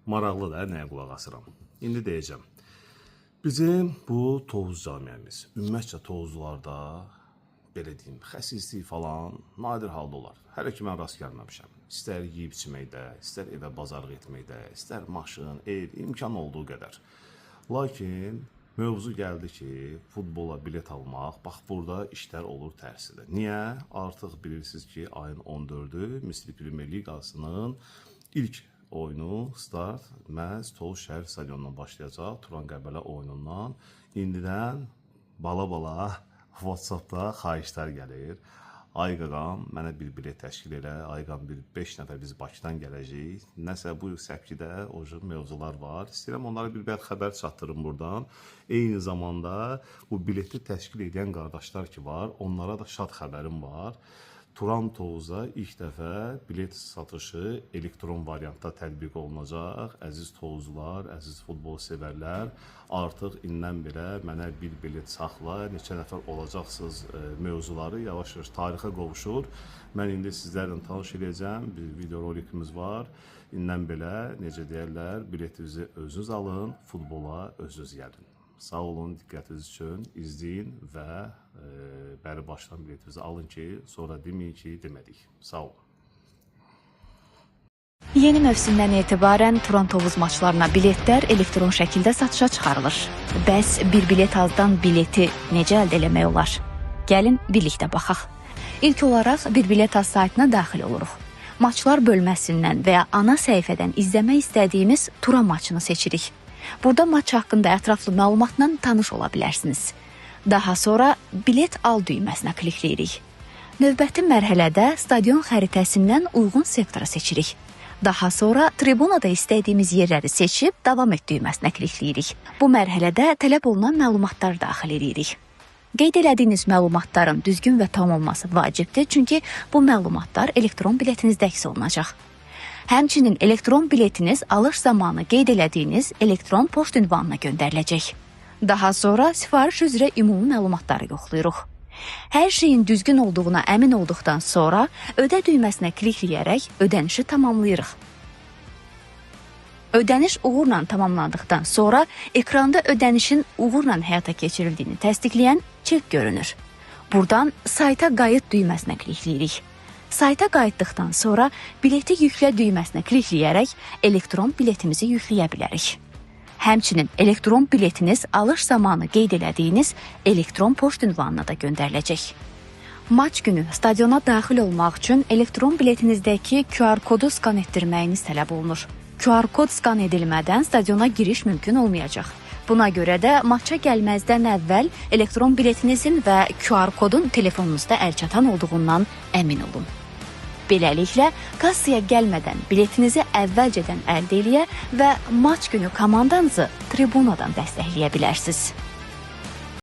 maraqlı da nəyə qulaq asıram. İndi deyəcəm. Bizim bu Tovuz camiəmiz, ümumiyyətcə Tovuzlarda belə deyim, xəsislik falan nadir halda olar. Hələ ki mən rast gəlməmişəm. İstər yeyib içməkdə, istər evə bazarlıq etməkdə, istər maşın, ev, imkan olduğu qədər. Lakin mövzu gəldi ki, futbola bilet almaq, bax burada işlər olur tərsidir. Niyə? Artıq bilirsiniz ki, ayın 14-ü Misri Premier Liqasının ilk oyunu start məhz Tovuz şəhər stadionundan başlayacaq. Turan Qəbələ oyunundan indidən bala-bala WhatsAppda xahişlər gəlir. Ay qaqam, mənə bir bilet təşkil elə, ay qaqam, 5 nəfər biz Bakıdan gələcəyik. Nəsə bu səpkidə o cür mövzular var. İstəyirəm onlara bir xəbər çatdırım buradan. Eyni zamanda bu bileti təşkil edən qardaşlar ki var, onlara da şad xəbərim var. Turan Tovuza ilk dəfə bilet satışı elektron variantda tətbiq olunacaq. Əziz Tovuzlar, əziz futbol sevərlər, artıq indən belə mənə bir bilet saxla, neçə nəfər olacaqsınız mövzuları yavaş-yavaş tarixə qovuşur. Mən indi sizlərlə tanış edəcəm, bir videorolikimiz var. İndən belə, necə deyərlər, biletinizi özünüz alın, futbola özünüz gəlin. Sağ olun, diqqətiniz üçün izləyin və bəri başdan biletinizi alın ki, sonra deməyin ki, demədik. Sağ olun. Yeni mövsümdən etibarən Turan Tovuz maçlarına biletlər elektron şəkildə satışa çıxarılır. Bəs bir bilet azdan bileti necə əldə eləmək olar? Gəlin birlikdə baxaq. İlk olaraq bir bilet az saytına daxil oluruq. Maçlar bölməsindən və ya ana səhifədən izləmək istədiyimiz Turan maçını seçirik. Burada maç haqqında ətraflı məlumatla tanış ola bilərsiniz. Daha sonra bilet al düyməsinə klikləyirik. Növbəti mərhələdə stadion xəritəsindən uyğun sektoru seçirik. Daha sonra tribunada istədiyimiz yerləri seçib davam et düyməsinə klikləyirik. Bu mərhələdə tələb olunan məlumatlar daxil edirik. Qeyd elədiyiniz məlumatların düzgün və tam olması vacibdir, çünki bu məlumatlar elektron biletinizdə əks olunacaq. Həmçinin elektron biletiniz alış zamanı qeyd elədiyiniz elektron poçt ünvanına göndəriləcək. Daha sonra sifariş üzrə ümumi məlumatları yoxlayırıq. Hər şeyin düzgün olduğuna əmin olduqdan sonra ödə düyməsinə klikləyərək ödənişi tamamlayırıq. Ödəniş uğurla tamamlandıqdan sonra ekranda ödənişin uğurla həyata keçirildiyini təsdiqləyən çek görünür. Buradan sayta qayıt düyməsinə klikləyirik. Sayta qayıtdıqdan sonra bileti yüklə düyməsinə klikləyərək elektron biletimizi yükləyə bilərik. Həmçinin elektron biletiniz alış zamanı qeyd elədiyiniz elektron poçt ünvanına da göndəriləcək. Maç günü stadiona daxil olmaq üçün elektron biletinizdəki QR kodu skan etdirməyiniz tələb olunur. QR kod skan edilmədən stadiona giriş mümkün olmayacaq. Buna görə də maça gəlməzdən əvvəl elektron biletinizin və QR kodun telefonunuzda əlçatan olduğundan əmin olun. Beləliklə, kassaya gəlmədən biletinizi əvvəlcədən əldə eləyə və maç günü komandanızı tribunadan dəstəkləyə bilərsiniz.